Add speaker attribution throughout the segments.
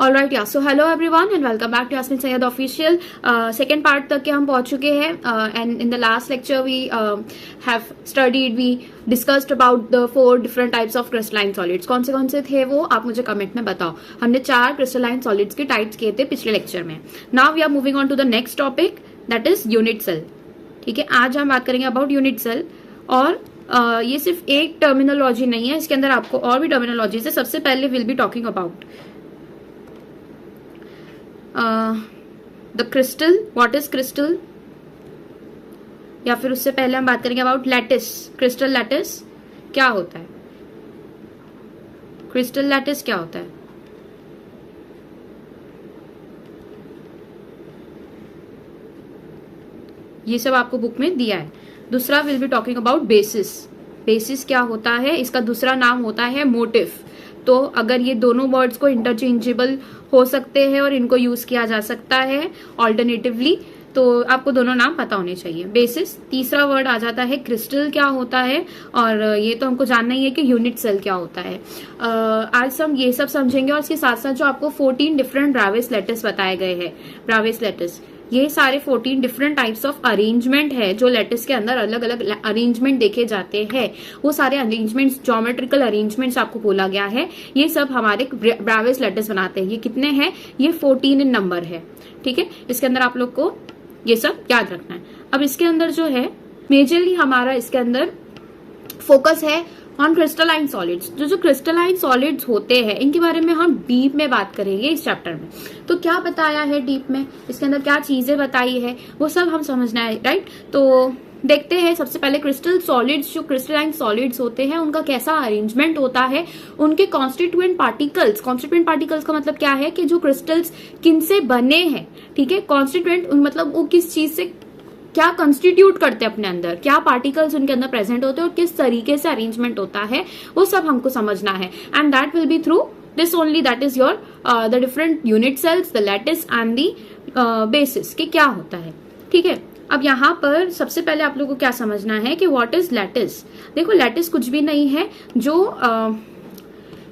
Speaker 1: All right या so hello everyone and welcome back to Yasmeen Syed official. Second part तक के हम पहुंच चुके हैं and in the last lecture we have studied, we discussed about the 4 different types of crystalline solids. कौन से थे वो आप मुझे कमेंट में बताओ। हमने 4 क्रिस्टलाइन सॉलिड्स के टाइप्स किए थे पिछले लेक्चर में। Now we are moving on to the next topic, that is unit cell. ठीक है, आज हम बात करेंगे अबाउट यूनिट सेल। और ये सिर्फ एक टर्मिनोलॉजी नहीं है, इसके अंदर आपको और भी टर्मिनोलॉजी है। सबसे पहले will be talking about the crystal, what is crystal, या फिर उससे पहले हम बात करेंगे अबाउट लैटिस। क्रिस्टल लैटिस क्या होता है? क्रिस्टल लैटिस क्या होता है? ये सब आपको बुक में दिया है। दूसरा will be talking about basis. Basis क्या होता है? इसका दूसरा नाम होता है मोटिफ। तो अगर ये दोनों वर्ड्स को इंटरचेंजेबल हो सकते हैं और इनको यूज किया जा सकता है ऑल्टरनेटिवली, तो आपको दोनों नाम पता होने चाहिए। बेसिस। तीसरा वर्ड आ जाता है क्रिस्टल क्या होता है, और ये तो हमको जानना ही है कि यूनिट सेल क्या होता है। आज हम ये सब समझेंगे और इसके साथ साथ जो आपको 14 डिफरेंट ब्राविस लैटिस बताए गए हैं, ब्राविस लैटिस, ये सारे 14 डिफरेंट टाइप्स ऑफ अरेंजमेंट है जो लैटिस के अंदर अलग अलग अरेंजमेंट देखे जाते हैं। वो सारे अरेंजमेंट्स, ज्योमेट्रिकल अरेंजमेंट्स आपको बोला गया है, ये सब हमारे ब्राविस लैटिस बनाते हैं। ये कितने हैं? ये 14 इन नंबर है। ठीक है, इसके अंदर आप लोग को ये सब याद रखना है। अब इसके अंदर जो है मेजरली हमारा इसके अंदर फोकस है ऑन क्रिस्टलाइन सॉलिड्स। जो क्रिस्टलाइन सॉलिड्स होते हैं इनके बारे में हम डीप में बात करेंगे इस चैप्टर में। तो क्या बताया है डीप में, इसके अंदर क्या चीजें बताई है, वो सब हम समझना है, राइट। तो देखते हैं सबसे पहले क्रिस्टल सॉलिड्स, जो क्रिस्टलाइन सॉलिड्स होते हैं उनका कैसा अरेंजमेंट होता है, उनके कॉन्स्टिट्यूएंट पार्टिकल्स। कॉन्स्टिट्यूएंट पार्टिकल्स का मतलब क्या है कि जो क्रिस्टल्स किन से बने हैं। ठीक है, कॉन्स्टिट्यूएंट मतलब वो किस चीज से क्या कंस्टिट्यूट करते हैं अपने अंदर, क्या पार्टिकल्स उनके अंदर प्रेजेंट होते हैं और किस तरीके से अरेंजमेंट होता है, वो सब हमको समझना है। And that will be through this only, that is your the different unit cells, the lattice and the basis के क्या होता है। ठीक है, अब यहाँ पर सबसे पहले आप लोगों को क्या समझना है कि व्हाट इज लैटिस। देखो, लैटिस कुछ भी नहीं है जो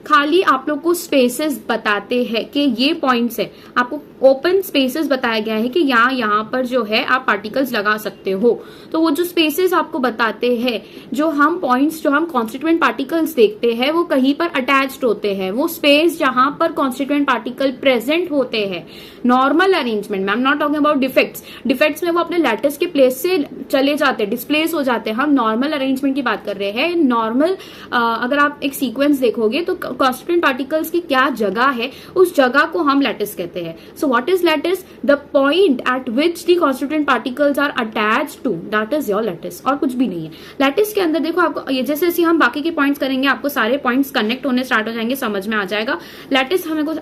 Speaker 1: खाली आप लोग को स्पेसेस बताते हैं कि ये पॉइंट्स है। आपको ओपन स्पेसेस बताया गया है कि यहाँ पर जो है आप पार्टिकल्स लगा सकते हो। तो वो जो स्पेसेस आपको बताते हैं, जो हम पॉइंट्स, जो हम कॉन्स्टिट्यूएंट पार्टिकल्स देखते हैं, वो कहीं पर अटैच्ड होते हैं। वो स्पेस जहां पर कॉन्स्टिट्यूएंट पार्टिकल प्रेजेंट होते हैं, नॉर्मल अरेंजमेंट में, I am not talking about defects. Defects में वो अपने लैटिस के प्लेस से चले जाते हैं, डिस्प्लेस हो जाते हैं। हम नॉर्मल अरेंजमेंट की बात कर रहे हैं। नॉर्मल अगर आप एक सीक्वेंस देखोगे तो कॉन्स्टिट्यूएंट पार्टिकल्स की क्या जगह है, उस जगह को हम लैटिस कहते हैं। So what is lattice? The point at which the constituent particles are attached to, that is your lattice, और कुछ भी नहीं है। लैटिस के अंदर देखो, आपको ये जैसे जैसे हम बाकी के पॉइंट्स करेंगे आपको सारे पॉइंट्स कनेक्ट होने स्टार्ट हो जाएंगे, समझ में आ जाएगा। लैटिस हमें को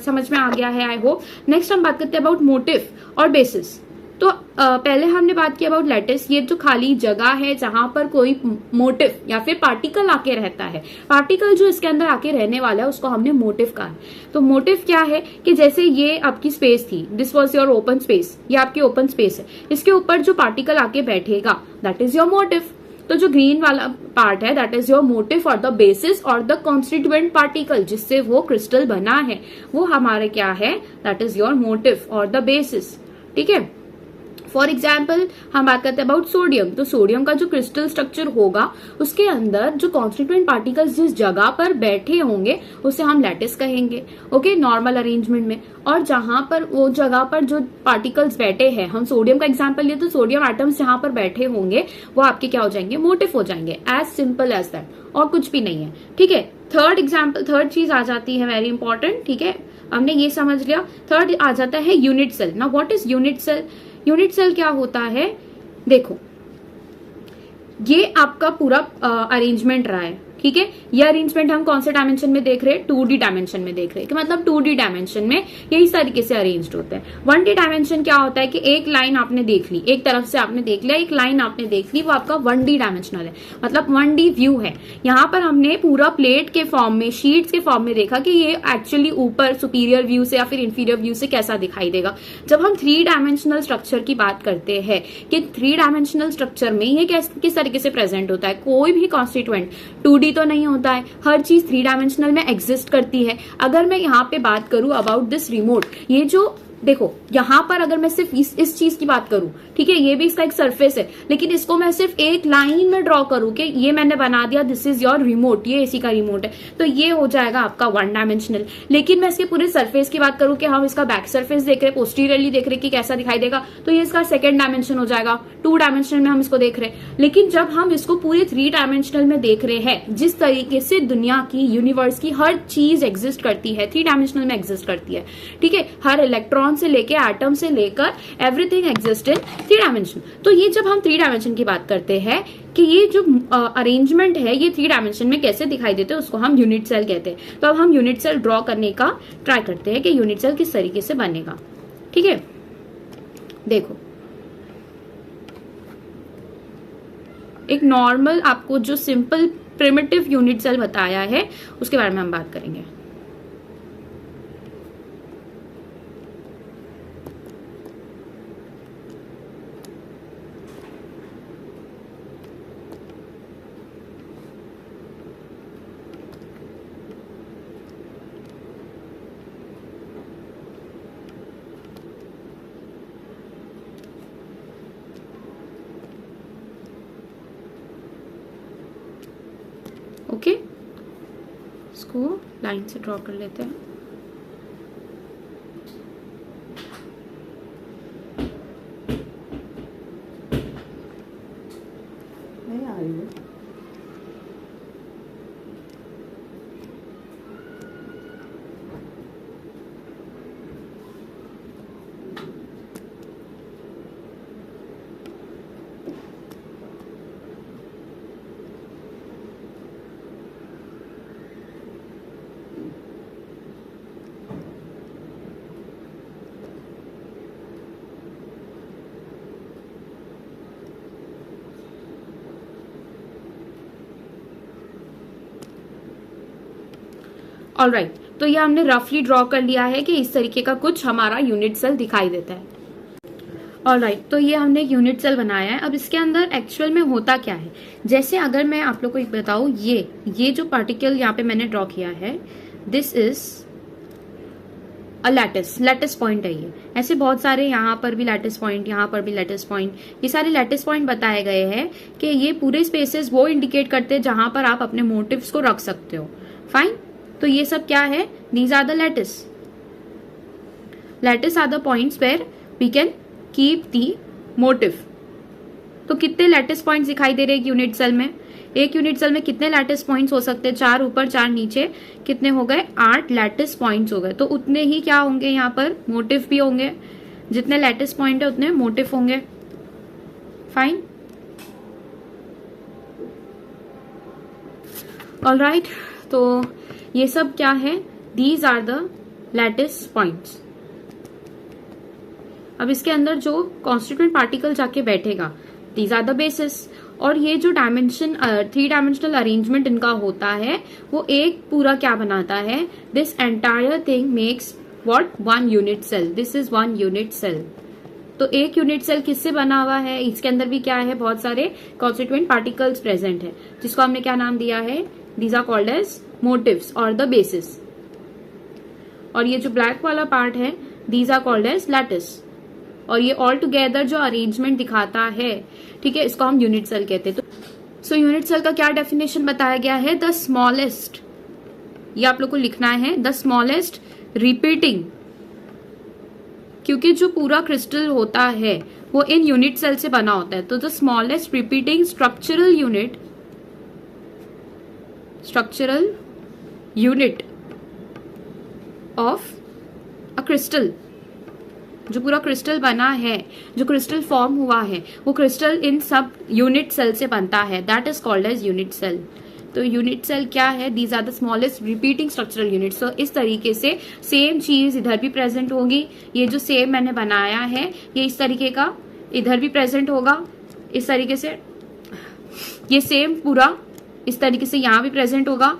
Speaker 1: समझ में आ गया है, आई होप। नेक्स्ट हम बात करते हैं अबाउट मोटिफ और बेसिस। तो पहले हमने बात की अबाउट लैटिस, ये जो खाली जगह है जहां पर कोई मोटिफ या फिर पार्टिकल आके रहता है। पार्टिकल जो इसके अंदर आके रहने वाला है उसको हमने मोटिफ कहा है। तो मोटिफ क्या है कि जैसे ये आपकी स्पेस थी, this was your open space, ये आपकी ओपन स्पेस है, इसके ऊपर जो पार्टिकल आके बैठेगा दैट इज योर मोटिफ। तो जो ग्रीन वाला पार्ट है दैट इज योर मोटिफ और द बेसिस और द कॉन्स्टिट्यूएंट पार्टिकल जिससे वो क्रिस्टल बना है, वो हमारे क्या है, दैट इज योर मोटिफ और द बेसिस। ठीक है, फॉर एग्जाम्पल हम बात करते हैं अबाउट सोडियम। तो सोडियम का जो क्रिस्टल स्ट्रक्चर होगा उसके अंदर जो कॉन्स्टिट्यूएंट पार्टिकल्स जिस जगह पर बैठे होंगे उसे हम लैटिस कहेंगे। ओके, नॉर्मल अरेंजमेंट में। और जहां पर वो जगह पर जो पार्टिकल्स बैठे हैं, हम सोडियम का एग्जाम्पल लिए तो सोडियम एटम्स जहां पर बैठे होंगे वो आपके क्या हो जाएंगे, मोटिफ हो जाएंगे। एज सिंपल एज दैट, और कुछ भी नहीं है। ठीक है, थर्ड एग्जाम्पल, थर्ड चीज आ जाती है वेरी इंपॉर्टेंट। ठीक है, हमने ये समझ लिया। थर्ड आ जाता है unit cell. Now what is unit cell? Unit cell क्या होता है? देखो, ये आपका पूरा अरेंजमेंट रहा है। ठीक है, ये अरेंजमेंट हम कौन से डायमेंशन में देख रहे हैं? 2D डायमेंशन में देख रहे हैं। कि मतलब 2D डायमेंशन में यही तरीके से अरेंज्ड होता है। 1D डायमेंशन क्या होता है कि एक लाइन आपने देख ली, एक तरफ से आपने देख लिया, एक लाइन आपने देख ली, वो आपका 1D डायमेंशनल है, मतलब 1D व्यू है। यहाँ पर हमने पूरा प्लेट के फॉर्म में, शीट्स के फॉर्म में देखा कि ये एक्चुअली ऊपर सुपीरियर व्यू से या फिर इंफीरियर व्यू से कैसा दिखाई देगा। जब हम 3 डायमेंशनल स्ट्रक्चर की बात करते हैं कि 3 डायमेंशनल स्ट्रक्चर में ये किस तरीके से प्रेजेंट होता है, कोई भी कॉन्स्टिट्यूएंट 2D तो नहीं होता है, हर चीज 3 डायमेंशनल में एग्जिस्ट करती है। अगर मैं यहाँ पे बात करूं अबाउट दिस रिमोट, ये जो देखो यहां पर अगर मैं सिर्फ इस चीज की बात करूं, ठीक है, ये भी इसका एक सरफेस है, लेकिन इसको मैं सिर्फ एक लाइन में ड्रॉ करूं कि ये मैंने बना दिया, दिस इज योर रिमोट, ये इसी का रिमोट है, तो ये हो जाएगा आपका 1 डायमेंशनल। लेकिन मैं इसके पूरे सरफेस की बात करूं कि हम इसका बैक सरफेस देख रहे हैं, पोस्टीरियरली देख रहे हैं कि कैसा दिखाई देगा, तो ये इसका 2nd डायमेंशन हो जाएगा, 2 डायमेंशनल में हम इसको देख रहे हैं। लेकिन जब हम इसको पूरे 3 डायमेंशनल में देख रहे हैं, जिस तरीके से दुनिया की, यूनिवर्स की हर चीज एग्जिस्ट करती है, 3 डायमेंशनल में एग्जिस्ट करती है, ठीक है, हर इलेक्ट्रॉन से लेके एटम से लेकर एवरीथिंग एग्जिस्ट इन 3 डायमेंशन। तो ये जब हम 3 डायमेंशन की बात करते हैं कि ये जो अरेंजमेंट है ये 3 डायमेंशन में कैसे दिखाई देते हैं, उसको हम यूनिट सेल कहते हैं। तो अब हम यूनिट सेल ड्रॉ करने का ट्राई करते हैं कि यूनिट सेल किस तरीके से बनेगा, ठीक है। देखो एक नॉर्मल आपको जो सिंपल प्रिमिटिव यूनिट सेल बताया है उसके बारे में हम बात करेंगे। ओके, इसको लाइन से ड्रॉ कर लेते हैं।
Speaker 2: नहीं आ रही है।
Speaker 1: ऑलराइट, तो ये हमने रफली ड्रॉ कर लिया है कि इस तरीके का कुछ हमारा यूनिट सेल दिखाई देता है। ऑलराइट, तो ये हमने यूनिट सेल बनाया है। अब इसके अंदर एक्चुअल में होता क्या है, जैसे अगर मैं आप लोग को एक बताऊं, ये जो पार्टिकल यहाँ पे मैंने ड्रॉ किया है, this is a lattice point है ये। ऐसे बहुत सारे यहाँ पर भी लैटिस पॉइंट, यहाँ पर भी लैटिस पॉइंट, ये सारे लैटिस पॉइंट बताए गए हैं कि ये पूरे स्पेसेस वो इंडिकेट करते हैं जहां पर आप अपने मोटिव्स को रख सकते हो। फाइन, तो ये सब क्या है, these are the lattice are the points where we can keep the motive. तो कितने लैटिस पॉइंट्स दिखाई दे रहे हैं यूनिट सेल में, एक यूनिट सेल में कितने लैटिस पॉइंट्स हो सकते हैं, 4 ऊपर 4 नीचे, कितने हो गए, 8 लैटिस पॉइंट्स हो गए। तो उतने ही क्या होंगे यहाँ पर, मोटिव भी होंगे, जितने लैटिस पॉइंट है उतने मोटिव होंगे। फाइन, ऑलराइट, तो ये सब क्या है, these are the lattice points. अब इसके अंदर जो कॉन्स्टिट्यूएंट पार्टिकल जाके बैठेगा, दीज आर द बेसिस। और ये जो डायमेंशन 3 डायमेंशनल अरेंजमेंट इनका होता है वो एक पूरा क्या बनाता है, this entire thing makes what, 1 unit cell. This is 1 unit cell. तो एक यूनिट सेल किससे बना हुआ है, इसके अंदर भी क्या है, बहुत सारे कॉन्स्टिट्यूएंट पार्टिकल्स प्रेजेंट है, जिसको हमने क्या नाम दिया है, these are called as motives और द बेसिस। और ये जो ब्लैक वाला पार्ट है, these are called as lattice. और ये ऑल टुगेदर जो अरेंजमेंट दिखाता है, ठीक है, इसको हम यूनिट सेल कहते हैं। तो सो यूनिट सेल का क्या डेफिनेशन बताया गया है, द स्मॉलेस्ट, ये आप लोग को लिखना है, द स्मॉलेस्ट रिपीटिंग, क्योंकि जो पूरा क्रिस्टल होता है वो इन यूनिट सेल से बना होता है। तो the smallest repeating structural unit of a crystal, जो पूरा क्रिस्टल बना है, जो क्रिस्टल फॉर्म हुआ है, वो क्रिस्टल इन सब यूनिट सेल से बनता है, that is called as unit cell. तो यूनिट सेल क्या है, these are the smallest repeating structural units. तो इस तरीके से सेम चीज इधर भी प्रेजेंट होगी, ये जो सेम मैंने बनाया है ये इस तरीके का इधर भी प्रेजेंट होगा, इस तरीके से ये सेम पूरा इस तरीके से यहाँ भी प्रेजेंट होगा,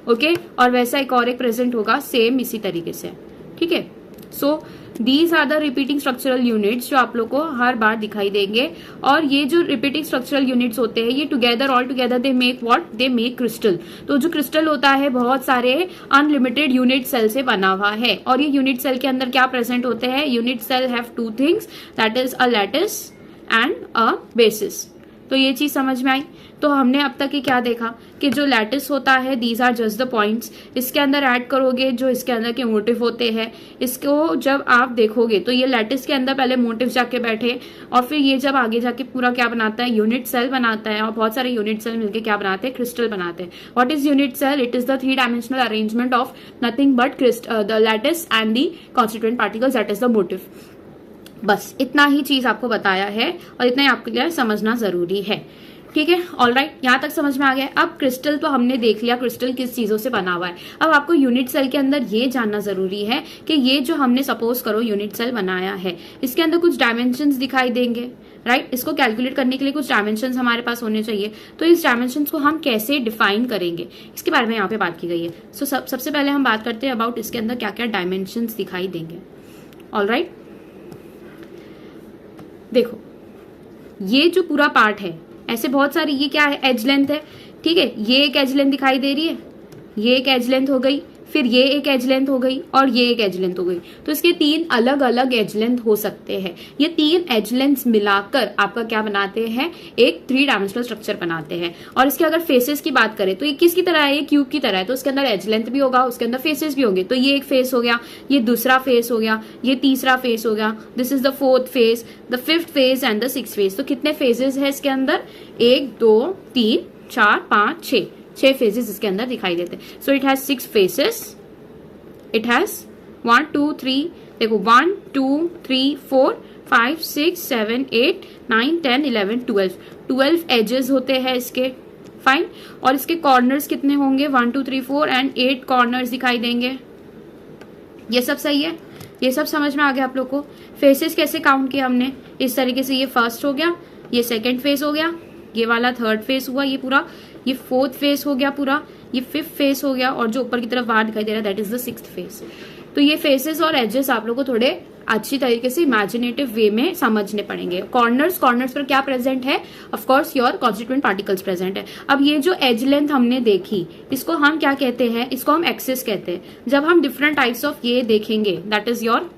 Speaker 1: ओके, और वैसा एक और एक प्रेजेंट होगा सेम इसी तरीके से, ठीक है। So these are the repeating structural units जो आप लोग को हर बार दिखाई देंगे। और ये जो रिपीटिंग स्ट्रक्चरल यूनिट्स होते हैं ये together all together they make what, they make crystal. तो जो क्रिस्टल होता है बहुत सारे अनलिमिटेड यूनिट सेल से बना हुआ है। और ये यूनिट सेल के अंदर क्या प्रेजेंट होते हैं, unit cell have two things, that is a lattice and a basis. तो ये चीज समझ में आई। तो हमने अब तक ये क्या देखा कि जो लैटिस होता है these are just the points, इसके अंदर ऐड करोगे जो इसके अंदर के मोटिव होते हैं, इसको जब आप देखोगे तो ये लैटिस के अंदर पहले मोटिव जाके बैठे और फिर ये जब आगे जाके पूरा क्या बनाता है, यूनिट सेल बनाता है। और बहुत सारे यूनिट सेल मिलकर क्या बनाते हैं, क्रिस्टल बनाते हैं। What is unit cell, it is the 3 dimensional arrangement of nothing but the lattice and the constituent particles, that is the motive. बस इतना ही चीज आपको बताया है और इतना ही आपके लिए समझना जरूरी है। ठीक है, ऑलराइट, यहाँ तक समझ में आ गया। अब क्रिस्टल तो हमने देख लिया क्रिस्टल किस चीजों से बना हुआ है। अब आपको यूनिट सेल के अंदर ये जानना जरूरी है कि ये जो हमने सपोज करो यूनिट सेल बनाया है, इसके अंदर कुछ डायमेंशंस दिखाई देंगे, राइट। इसको कैलकुलेट करने के लिए कुछ डायमेंशंस हमारे पास होने चाहिए। तो इस डायमेंशंस को हम कैसे डिफाइन करेंगे, इसके बारे में यहाँ पे बात की गई है। सो सबसे पहले हम बात करते हैं अबाउट इसके अंदर क्या क्या डायमेंशंस दिखाई देंगे। ऑलराइट, देखो ये जो पूरा पार्ट है, ऐसे बहुत सारी, ये क्या है, एज लेंथ है, ठीक है। ये एक एज लेंथ दिखाई दे रही है, ये एक एज लेंथ हो गई, फिर ये एक एज लेंथ हो गई और ये एक एज लेंथ हो गई। तो इसके 3 अलग अलग एज लेंथ हो सकते हैं। ये 3 एज लेंथ्स मिलाकर आपका क्या बनाते हैं, एक 3 डायमेंशनल स्ट्रक्चर बनाते हैं। और इसके अगर फेसेस की बात करें तो ये किसकी तरह है, ये क्यूब की तरह है। तो उसके अंदर एज लेंथ भी होगा, उसके अंदर फेसेस भी होंगे। तो ये एक फेस हो गया, ये दूसरा फेस हो गया, ये तीसरा फेस हो गया, this is the 4th face, the 5th face and the 6th face. तो कितने फेजेस है इसके अंदर, 1 2 3 4 5 6 फेजेस इसके अंदर दिखाई देते हैं। So it has 6 faces, it has 1 2 3, देखो 1 2 3 4 5 6 7 8 9 10 11 12 एजेस होते हैं इसके, फाइन। और इसके कॉर्नर्स कितने होंगे, 1 2 3 4 एंड 8 कॉर्नर्स दिखाई देंगे। ये सब सही है, ये सब समझ में आ गया आप लोग को। फेसेस कैसे काउंट किया हमने, इस तरीके से, ये फर्स्ट हो गया, ये सेकंड फेस हो गया, ये वाला 3rd फेस हुआ, ये पूरा, ये 4th फेस हो गया पूरा, ये 5th फेस हो गया और जो ऊपर की तरफ बाहर दिखाई दे रहा है that is the 6th face. तो ये फेसेस और एजेस आप लोग को थोड़े अच्छी तरीके से इमेजिनेटिव वे में समझने पड़ेंगे। कॉर्नर्स पर क्या प्रेजेंट है, of course your constituent particles present है। अब ये जो एज लेंथ हमने देखी, इसको हम क्या कहते हैं, इसको हम एक्सिस कहते हैं। जब हम डिफरेंट टाइप्स ऑफ ये देखेंगे, दैट इज योर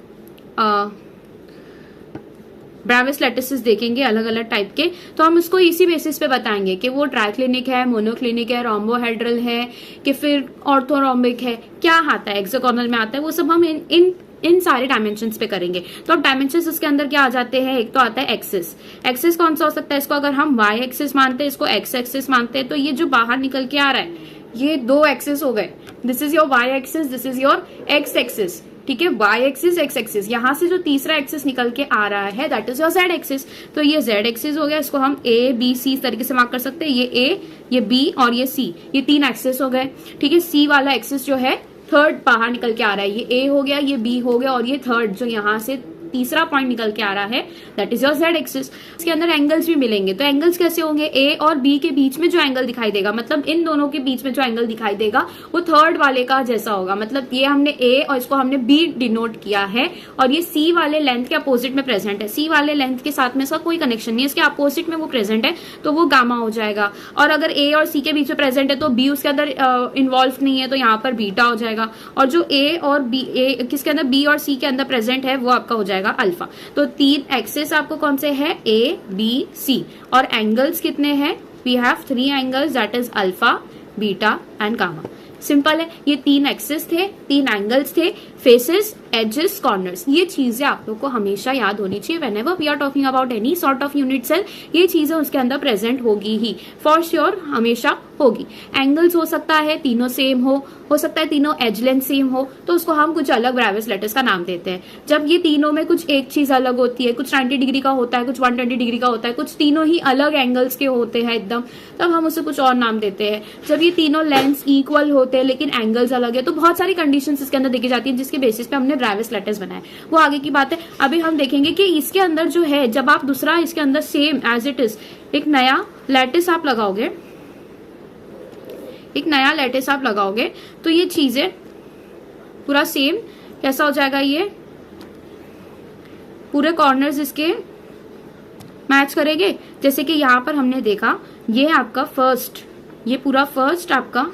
Speaker 1: ब्राविस लैटिसेस देखेंगे अलग अलग टाइप के, तो हम उसको इसी बेसिस पे बताएंगे कि वो ट्राइक्लिनिक है, मोनोक्लिनिक है, रोम्बोहेड्रल है कि फिर ऑर्थोरोम्बिक है, क्या आता है, हेक्सागोनल में आता है, वो सब हम इन सारे डायमेंशंस पे करेंगे। तो अब डायमेंशंस उसके अंदर क्या आ जाते हैं, एक तो आता है एक्सिस। एक्सिस कौन सा हो सकता है, इसको अगर हम वाई एक्सिस मानते हैं, इसको एक्स एक्सिस मानते हैं, तो ये जो बाहर निकल के आ रहा है ये 2 एक्सिस हो गए। This is your Y axis, this is your X axis, ठीक है। वाई एक्सिस, एक्स एक्सिस, यहां से जो तीसरा एक्सिस निकल के आ रहा है that is your Z axis. तो ये जेड एक्सिस हो गया, इसको हम ए बी सी इस तरीके से मार्क कर सकते हैं। ये ए, ये बी और ये सी, ये 3 एक्सिस हो गए, ठीक है। सी वाला एक्सिस जो है 3rd बाहर निकल के आ रहा है, ये ए हो गया, ये बी हो गया और ये 3rd जो यहाँ से तीसरा पॉइंट निकल के आ रहा है that is your Z axis. इसके अंदर एंगल्स भी मिलेंगे। तो एंगल्स कैसे होंगे, ए और बी के बीच में जो एंगल दिखाई देगा, मतलब इन दोनों के बीच में जो एंगल दिखाई देगा वो 3rd वाले का जैसा होगा। मतलब ये हमने ए और इसको हमने बी डिनोट किया है और ये सी वाले लेंथ के अपोजिट में प्रेजेंट है। सी वाले लेंथ के साथ में इसका कोई कनेक्शन नहीं है, इसके अपोजिट में वो प्रेजेंट है तो वो गामा हो जाएगा। और अगर ए और सी के बीच में प्रेजेंट है तो बी उसके अंदर इन्वॉल्व नहीं है तो यहाँ पर बीटा हो जाएगा। और जो ए और बी, किसके अंदर बी और सी के अंदर प्रेजेंट है वो आपका हो जाएगा अल्फा। तो 3 एक्सेस आपको कौन से है, ए बी सी। और एंगल्स कितने हैं, we have 3 angles that is alpha, beta and gamma. Simple है, ये 3 एक्सेस थे, 3 एंगल्स थे, फेसेस, एजेस, कॉर्नर्स। ये चीजें आप लोग को हमेशा याद होनी चाहिए whenever we are talking about any sort of unit cell. ये चीजें उसके अंदर प्रेजेंट होगी ही, फॉर श्योर हमेशा होगी। एंगल्स हो सकता है तीनों सेम हो सकता है तीनों एज लेंथ सेम हो, तो उसको हम कुछ अलग ब्राविस लैटिस का नाम देते हैं। जब ये तीनों में कुछ एक चीज अलग होती है, कुछ 90 डिग्री का होता है, कुछ 120 डिग्री का होता है, कुछ तीनों ही अलग एंगल्स के होते हैं एकदम, तब हम उसे कुछ और नाम देते हैं। जब ये तीनों लेंथ्स इक्वल होते हैं लेकिन एंगल्स अलग है, तो बहुत सारी कंडीशंस इसके अंदर देखी जाती है जिसके बेसिस पे हमने ब्राविस लैटिस बनाया। वो आगे की बात है। अभी हम देखेंगे कि इसके अंदर जो है, जब आप दूसरा इसके अंदर सेम एज इट इज एक नया लैटिस आप लगाओगे, तो ये चीजें पूरा सेम कैसा हो जाएगा, ये पूरे कॉर्नर्स इसके मैच करेंगे। जैसे कि यहाँ पर हमने देखा ये आपका फर्स्ट, ये पूरा फर्स्ट आपका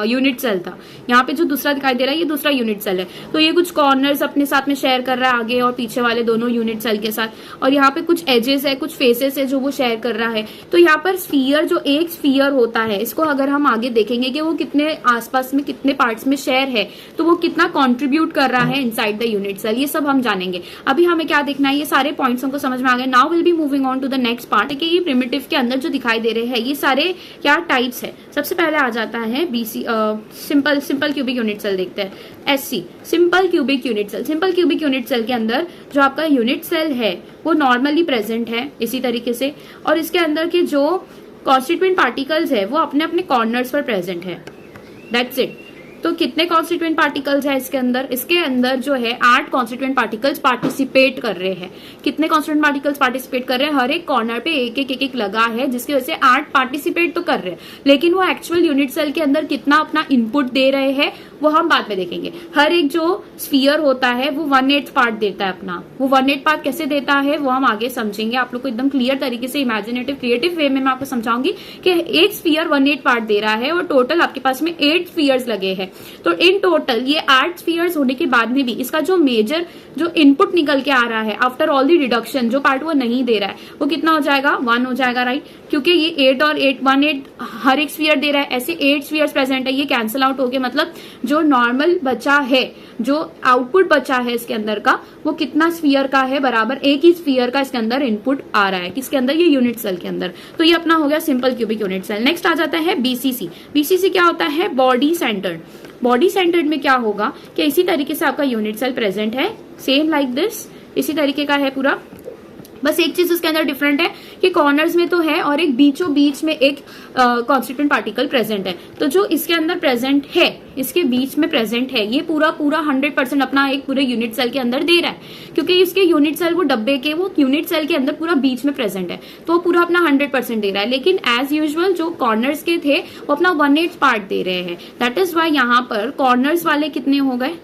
Speaker 1: यूनिट सेल था। यहाँ पे जो दूसरा दिखाई दे रहा है ये दूसरा यूनिट सेल है। तो ये कुछ कॉर्नर्स अपने साथ में शेयर कर रहा है आगे और पीछे वाले दोनों यूनिट सेल के साथ, और यहाँ पे कुछ एजेस है, कुछ फेसेस है जो वो शेयर कर रहा है। तो यहाँ पर स्फीयर, जो एक स्फीयर होता है, इसको अगर हम आगे देखेंगे कि वो कितने आसपास में कितने पार्ट्स में शेयर है, तो वो कितना कॉन्ट्रीब्यूट कर रहा है इनसाइड द यूनिट सेल, ये सब हम जानेंगे। अभी हमें क्या देखना है, ये सारे पॉइंट्स हमको समझ में आ गए। Now will be moving on to the next part कि ये प्रिमिटिव के अंदर जो दिखाई दे रहे हैं ये सारे क्या टाइप्स है। सबसे पहले आ जाता है बीसी सिंपल क्यूबिक यूनिट सेल देखते हैं, SC simple cubic unit cell. Simple cubic unit cell के अंदर जो आपका यूनिट सेल है वो नॉर्मली प्रेजेंट है इसी तरीके से, और इसके अंदर के जो कॉन्स्टिट्यूएंट पार्टिकल्स है वो अपने अपने कॉर्नर्स पर प्रेजेंट है। That's it. तो कितने कॉन्स्टिट्यूएंट पार्टिकल्स है इसके अंदर? इसके अंदर जो है 8 कॉन्स्टिट्यूएंट पार्टिकल्स पार्टिसिपेट कर रहे हैं। कितने कॉन्स्टिट्यूएंट पार्टिकल्स पार्टिसिपेट कर रहे हैं? हर एक कॉर्नर पे एक लगा है, जिसकी वजह से 8 पार्टिसिपेट तो कर रहे हैं, लेकिन वो एक्चुअल यूनिट सेल के अंदर कितना अपना इनपुट दे रहे हैं वो हम बाद में देखेंगे। हर एक जो स्फीयर होता है वो 1/8 पार्ट देता है अपना। वो 1/8 पार्ट कैसे देता है वो हम आगे समझेंगे। आप लोग को एकदम क्लियर तरीके से इमेजिनेटिव क्रिएटिव वे में मैं आपको समझाऊंगी कि एक स्फीयर 1/8 पार्ट दे रहा है और टोटल आपके पास में 8 स्फीयर्स लगे हैं। तो इन टोटल ये 8 स्फीयर्स होने के बाद में भी इसका जो मेजर जो इनपुट निकल के आ रहा है आफ्टर ऑल दी डिडक्शन, जो पार्ट वो नहीं दे रहा है वो कितना हो जाएगा? 1 हो जाएगा, राइट? क्योंकि ये 8 और 8 1/8 हर एक स्फीयर दे रहा है, ऐसे 8 स्फीयर्स प्रेजेंट है। ये कैंसिल आउट हो गए, मतलब जो नॉर्मल बचा है, जो आउटपुट बचा है इसके अंदर का, वो कितना स्फीयर का है? बराबर एक ही स्फीयर का इसके अंदर इनपुट आ रहा है। किसके अंदर? ये यूनिट सेल के अंदर। तो ये अपना हो गया simple cubic unit cell. Next आ जाता है बीसीसी। बीसीसी क्या होता है? Body centred. बॉडी सेंटर्ड में क्या होगा कि इसी तरीके से आपका यूनिट सेल प्रेजेंट है, सेम लाइक दिस, इसी तरीके का है पूरा। बस एक चीज उसके अंदर डिफरेंट है कि कॉर्नर्स में तो है और एक बीचों बीच में एक कॉन्स्टिट्यूएंट पार्टिकल प्रेजेंट है। तो जो इसके अंदर प्रेजेंट है, इसके बीच में प्रेजेंट है, ये पूरा 100% अपना एक पूरे यूनिट सेल के अंदर दे रहा है, क्योंकि इसके यूनिट सेल वो डब्बे के वो यूनिट सेल के अंदर पूरा बीच में प्रेजेंट है, तो वो पूरा अपना 100% दे रहा है। लेकिन एज यूजुअल जो कॉर्नर्स के थे वो अपना 1/8 पार्ट दे रहे हैं। दैट इज वाई यहाँ पर कॉर्नर्स वाले कितने हो गए?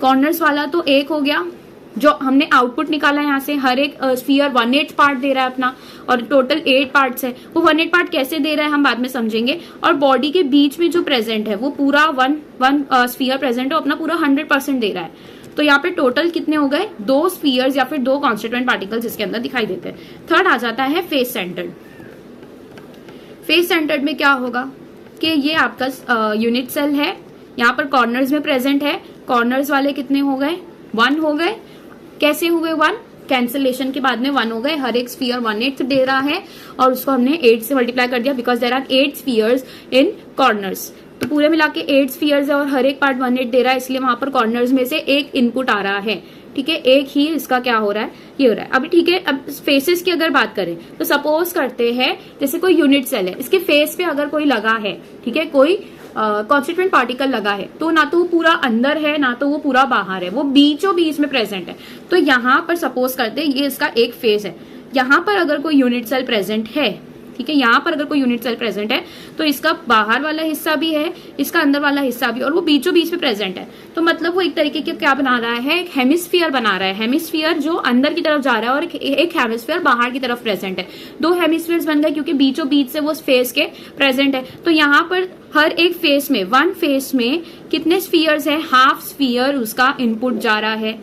Speaker 1: कॉर्नर्स वाला तो 1 हो गया, जो हमने आउटपुट निकाला यहाँ से। हर एक स्फीयर 1/8 पार्ट दे रहा है अपना, और टोटल 8 पार्ट्स है। वो 1/8 पार्ट कैसे दे रहा है हम बाद में समझेंगे। और बॉडी के बीच में जो प्रेजेंट है वो पूरा वन स्फीयर प्रेजेंट है, अपना पूरा 100% दे रहा है। तो यहाँ पे टोटल कितने हो गए? 2 स्फीयर्स या फिर 2 कॉन्स्टिट्यूएंट पार्टिकल्स इसके अंदर दिखाई देते हैं। थर्ड आ जाता है फेस सेंटर्ड। फेस सेंटर्ड में क्या होगा कि ये आपका यूनिट सेल है, यहाँ पर कॉर्नर्स में प्रेजेंट है। कॉर्नर्स वाले कितने हो गए? 1 हो गए। कैसे हुए 1? कैंसिलेशन के बाद में 1 हो गए। हर एक स्फीयर 1/8 दे रहा है और उसको हमने 8 से मल्टीप्लाई कर दिया, because there are 8 spheres in corners. तो पूरे मिला के 8 स्फीयर्स है और हर एक पार्ट 1/8 दे रहा है, इसलिए वहां पर कॉर्नर्स में से एक इनपुट आ रहा है। ठीक है, एक ही इसका क्या हो रहा है? ये हो रहा है। अभी ठीक है, अब फेसेस की अगर बात करें तो सपोज करते हैं जैसे कोई यूनिट सेल है, इसके फेस पे अगर कोई लगा है, ठीक है, कोई कॉन्स्टिट्यूएंट पार्टिकल लगा है, तो ना तो वो पूरा अंदर है ना तो वो पूरा बाहर है, वो बीचों बीच में प्रेजेंट है। तो यहाँ पर सपोज करते हैं ये इसका एक फेस है, यहाँ पर अगर कोई यूनिट सेल प्रेजेंट है, ठीक है, यहाँ पर अगर कोई यूनिट सेल प्रेजेंट है तो इसका बाहर वाला हिस्सा भी है, इसका अंदर वाला हिस्सा भी, और वो बीचों बीच में प्रेजेंट है। तो मतलब वो एक तरीके के क्या बना रहा है? एक हेमिस्फीयर बना रहा है। हेमिस्फीयर जो अंदर की तरफ जा रहा है और एक हेमिस्फीयर बाहर की तरफ प्रेजेंट है। 2 हेमिस्फीयर्स बन गए क्योंकि बीचों बीच से वो फेस के प्रेजेंट है। तो यहाँ पर हर एक फेस में, 1 फेस में कितने स्फीयर्स है? हाफ स्फीयर उसका इनपुट जा रहा है।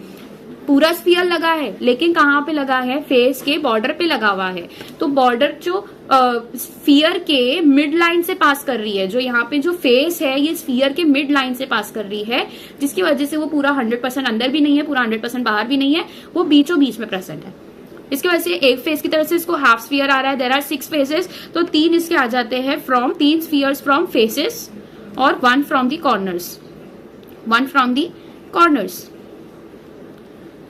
Speaker 1: पूरा स्फीयर लगा है, लेकिन कहाँ पे लगा है? फेस के बॉर्डर पे लगा हुआ है। तो बॉर्डर जो स्फीयर के मिड लाइन से पास कर रही है, जो यहाँ पे जो फेस है ये स्फीयर के मिड लाइन से पास कर रही है, जिसकी वजह से वो पूरा 100% अंदर भी नहीं है, पूरा 100% बाहर भी नहीं है, वो बीचों बीच में प्रेजेंट है। इसकी वजह से एक फेस की तरफ से इसको हाफ स्फीयर आ रहा है। देयर आर 6 फेसेस, तो 3 इसके आ जाते हैं फ्रॉम 3 स्फीयर्स फ्रॉम फेसेस और 1 from the corners, 1 from the corners.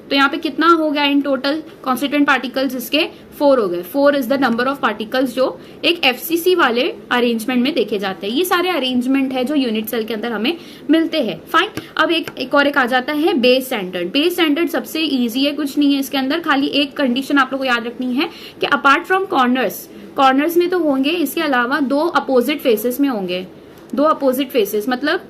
Speaker 1: तो यहाँ पे कितना हो गया इन टोटल कॉन्स्टिट्यूएंट पार्टिकल्स? इसके 4 हो गए। 4 is the number of particles जो एक एफसीसी वाले अरेंजमेंट में देखे जाते हैं। ये सारे अरेंजमेंट है जो यूनिट सेल के अंदर हमें मिलते हैं। फाइन, अब एक और आ जाता है बेस सेंटर्ड। बेस सेंटर्ड सबसे इजी है, कुछ नहीं है इसके अंदर, खाली एक कंडीशन आप लोग को याद रखनी है कि अपार्ट फ्रॉम कॉर्नर्स में तो होंगे, इसके अलावा 2 अपोजिट फेसेस में होंगे। 2 अपोजिट फेसेस मतलब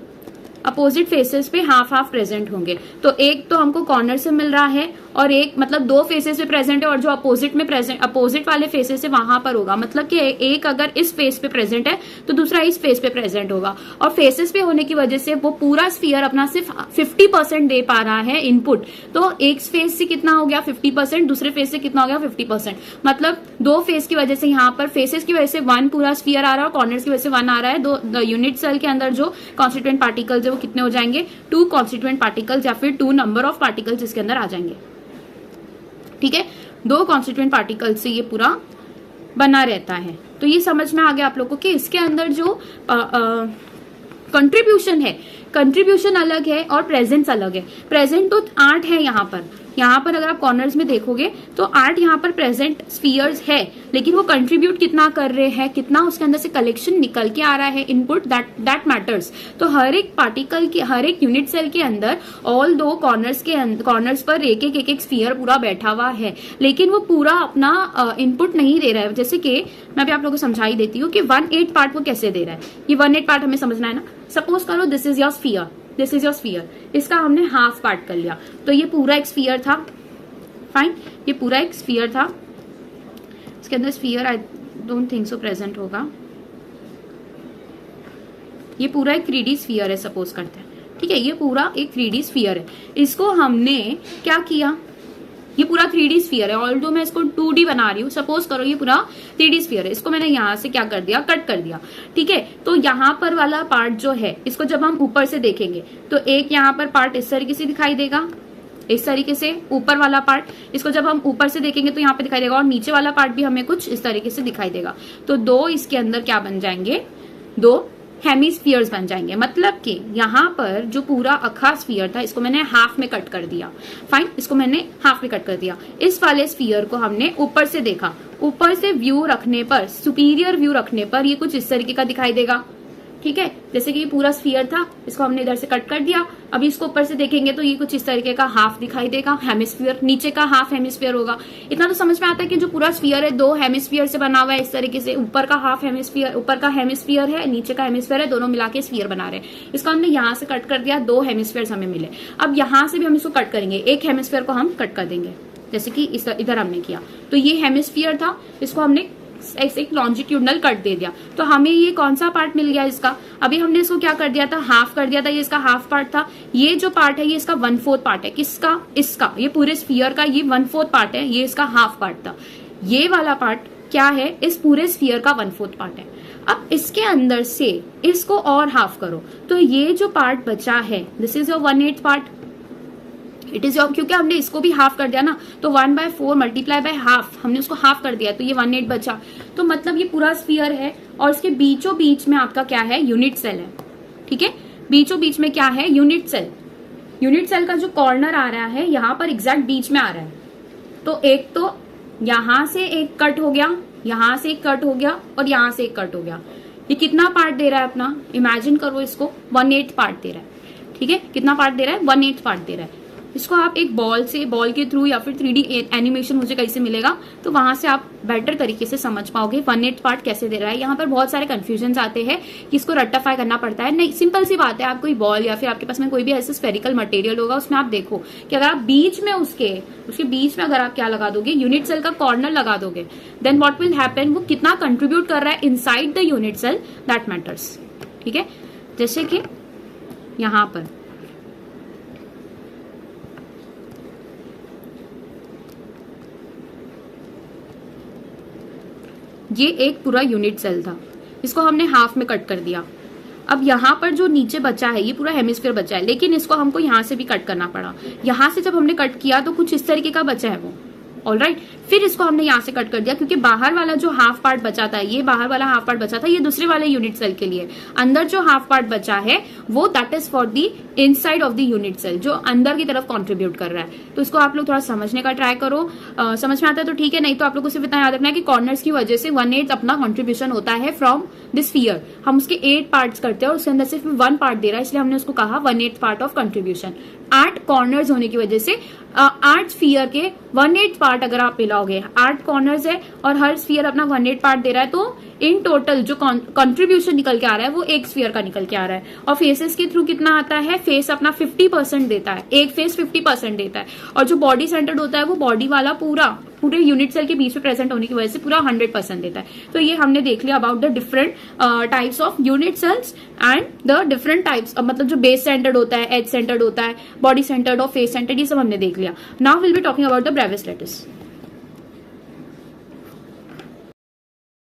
Speaker 1: अपोजिट फेसेस पे हाफ हाफ प्रेजेंट होंगे। तो एक तो हमको कॉर्नर से मिल रहा है और एक मतलब दो फेसेस पे प्रेजेंट है और जो अपोजिट वाले फेसेस है वहां पर होगा। मतलब कि एक अगर इस फेस पे प्रेजेंट है तो दूसरा इस फेस पे प्रेजेंट होगा। और फेसेस पे होने की वजह से वो पूरा स्फीयर अपना सिर्फ 50% दे पा रहा है इनपुट। तो एक फेस से कितना हो गया 50%, दूसरे फेस से कितना हो गया 50%। मतलब दो फेस की वजह से यहाँ पर फेसेस की वजह से 1 पूरा स्फीयर आ रहा है और कॉर्नर्स की वजह से 1 आ रहा है। दो यूनिट सेल के अंदर जो कॉन्स्टिट्यूएंट पार्टिकल्स है वो कितने हो जाएंगे 2 कॉन्स्टिट्यूएंट पार्टिकल्स या फिर 2 नंबर ऑफ पार्टिकल्स इसके अंदर आ जाएंगे। ठीक है, 2 कॉन्स्टिट्यूएंट पार्टिकल से ये पूरा बना रहता है। तो ये समझ में आ गया आप लोगों को कि इसके अंदर जो कंट्रीब्यूशन है, कंट्रीब्यूशन अलग है और प्रेजेंस अलग है। प्रेजेंट तो 8 है यहाँ पर अगर आप कॉर्नर्स में देखोगे तो 8 यहाँ पर प्रेजेंट स्फीयर्स है, लेकिन वो कंट्रीब्यूट कितना कर रहे हैं, कितना उसके अंदर से कलेक्शन निकल के आ रहा है इनपुट, दैट मैटर्स। तो हर एक पार्टिकल के, हर एक यूनिट सेल के अंदर ऑल दो कॉर्नर्स पर एक स्फीयर पूरा बैठा हुआ है, लेकिन वो पूरा अपना इनपुट नहीं दे रहा है। जैसे कि मैं भी आप लोगों को समझाई देती हूँ कि 1/8 पार्ट वो कैसे दे रहा है। ये 1/8 पार्ट हमें समझना है ना। सपोज करो दिस इज योर स्फीयर, इसका हमने हाफ पार्ट कर लिया। तो ये पूरा एक स्फीयर था, फाइन, ये पूरा एक स्फीयर था। इसके अंदर sphere I don't think so present होगा। ये पूरा एक 3D स्फीयर है, सपोज करते हैं। ठीक है, ये पूरा एक 3D स्फीयर है। इसको हमने क्या किया, ये पूरा 3D स्फीयर है। ऑल्दो मैं इसको 2D बना रही हूँ, सपोज करो ये पूरा 3D स्फीयर है। इसको मैंने यहाँ से क्या कर दिया, कट कर दिया। ठीक है, तो यहाँ पर वाला पार्ट जो है इसको जब हम ऊपर से देखेंगे तो एक यहाँ पर पार्ट इस तरीके से दिखाई देगा, इस तरीके से ऊपर वाला पार्ट। इसको जब हम ऊपर से देखेंगे तो यहाँ पे दिखाई देगा, और नीचे वाला पार्ट भी हमें कुछ इस तरीके से दिखाई देगा। तो 2 इसके अंदर क्या बन जाएंगे, 2 हेमिस्फीयर्स बन जाएंगे। मतलब कि यहाँ पर जो पूरा अखा स्फीयर था इसको मैंने हाफ में कट कर दिया। फाइन, इसको मैंने हाफ में कट कर दिया। इस वाले स्फीयर को हमने ऊपर से देखा, ऊपर से व्यू रखने पर, सुपीरियर व्यू रखने पर ये कुछ इस तरीके का दिखाई देगा। ठीक है, जैसे कि ये पूरा स्फीयर था, इसको हमने इधर से कट कर दिया। अभी इसको ऊपर से देखेंगे तो ये कुछ इस तरीके का हाफ दिखाई देगा, हेमिस्फीयर, नीचे का हाफ हेमिस्फीयर होगा। इतना तो समझ में आता है कि जो पूरा स्फीयर है 2 हेमिस्फीयर से बना हुआ है इस तरीके से। ऊपर का हाफ हेमिस्फीयर, ऊपर का हेमिस्फीयर है, नीचे का हेमिस्फीयर है, दोनों मिला के स्फीयर बना रहे हैं। इसको हमने यहाँ से कट कर दिया, 2 हेमिस्फीयर हमें मिले। अब यहाँ से भी हम इसको कट करेंगे, एक हेमिस्फीयर को हम कट कर देंगे, जैसे कि इधर हमने किया। तो ये हेमिस्फीयर था, इसको हमने ऐसे एक लॉन्जिट्यूडनल कट दे दिया। तो हमें ये कौन सा पार्ट मिल गया इसका, अभी हमने इसको क्या कर दिया था, हाफ कर दिया था। ये इसका हाफ पार्ट था। ये जो पार्ट है ये इसका 1/4 पार्ट है। किसका, इसका, ये पूरे स्फीयर का ये 1/4 पार्ट है, ये इसका हाफ पार्ट था। ये वाला पार्ट क्या है, इस पूरे स्फीयर का 1/4 पार्ट है। अब इसके अंदर से इसको और हाफ करो तो ये जो पार्ट बचा है this is your 1/8 part, it is your, क्योंकि हमने इसको भी हाफ कर दिया ना, तो 1/4 मल्टीप्लाई बाय हाफ, हमने उसको हाफ कर दिया तो ये 1/8 बचा। तो मतलब ये पूरा स्फीयर है और इसके बीचों बीच में आपका क्या है, यूनिट सेल है। ठीक है, बीचों बीच में क्या है, यूनिट सेल। यूनिट सेल का जो कॉर्नर आ रहा है यहाँ पर एग्जैक्ट बीच में आ रहा है। तो एक तो यहां से एक कट हो गया, यहां से एक कट हो गया और यहां से एक कट हो गया। ये कितना पार्ट दे रहा है अपना, इमेजिन करो, इसको 1/8 पार्ट दे रहा है। ठीक है, कितना पार्ट दे रहा है, 1/8 पार्ट दे रहा है। इसको आप एक बॉल के थ्रू या फिर 3D एनिमेशन मुझे कहीं से मिलेगा तो वहां से आप बेटर तरीके से समझ पाओगे 1/8 पार्ट कैसे दे रहा है। यहाँ पर बहुत सारे कंफ्यूजन आते हैं कि इसको रट्टाफाई करना पड़ता है। नहीं, सिंपल सी बात है, आप कोई बॉल या फिर आपके पास में कोई भी ऐसे स्फेरिकल मटेरियल होगा, उसमें आप देखो कि अगर आप बीच में उसके बीच में अगर आप क्या लगा दोगे, यूनिट सेल का कॉर्नर लगा दोगे, देन व्हाट विल हैपन, वो कितना कंट्रीब्यूट कर रहा है inside the unit cell, that matters. ठीक है, जैसे कि यहाँ पर ये एक पूरा यूनिट सेल था, इसको हमने हाफ में कट कर दिया। अब यहाँ पर जो नीचे बचा है ये पूरा हेमिस्फीयर बचा है, लेकिन इसको हमको यहाँ से भी कट करना पड़ा। यहाँ से जब हमने कट किया तो कुछ इस तरीके का बचा है वो, ऑलराइट। फिर इसको हमने यहाँ से कट कर दिया क्योंकि बाहर वाला जो हाफ पार्ट बचा था, ये बाहर वाला हाफ पार्ट बचा था, ये दूसरे वाले यूनिट सेल के लिए। अंदर जो हाफ पार्ट बचा है वो that is for the inside of the unit cell, जो अंदर की तरफ कंट्रीब्यूट कर रहा है। तो इसको आप लोग थोड़ा समझने का ट्राई करो, समझ में आता है तो ठीक है, नहीं तो आप लोग को सिर्फ इतना याद रखना है कि कॉर्नर्स की वजह से 1/8 अपना कॉन्ट्रीब्यूशन होता है फ्रॉम दिस स्फीयर। हम उसके 8 पार्ट्स करते हैं और उसके अंदर सिर्फ 1 पार्ट दे रहा है, इसलिए हमने उसको कहा 1/8 पार्ट ऑफ कंट्रीब्यूशन। 8 कॉर्नर्स होने की वजह से 8 स्फीयर के 1/8 पार्ट अगर आप मिलाओगे, 8 कॉर्नर्स है और हर स्फीयर अपना 1/8 पार्ट दे रहा है, तो इन टोटल जो कंट्रीब्यूशन निकल के आ रहा है वो एक स्फीयर का निकल के आ रहा है। और फेसेस के थ्रू कितना आता है, फेस अपना 50% देता है, एक फेस 50% देता है, और जो बॉडी सेंटर्ड होता है वो बॉडी वाला पूरे यूनिट सेल के बीच में प्रेजेंट होने की वजह से पूरा 100% देता है। तो ये हमने देख लिया about the different types of unit cells and the different types, मतलब जो बेस सेंटर्ड होता है, एज सेंटर्ड होता है, बॉडी सेंटर्ड और फेस सेंटर्ड, ये सब हमने देख लिया। Now will be talking about the Bravais lettuce.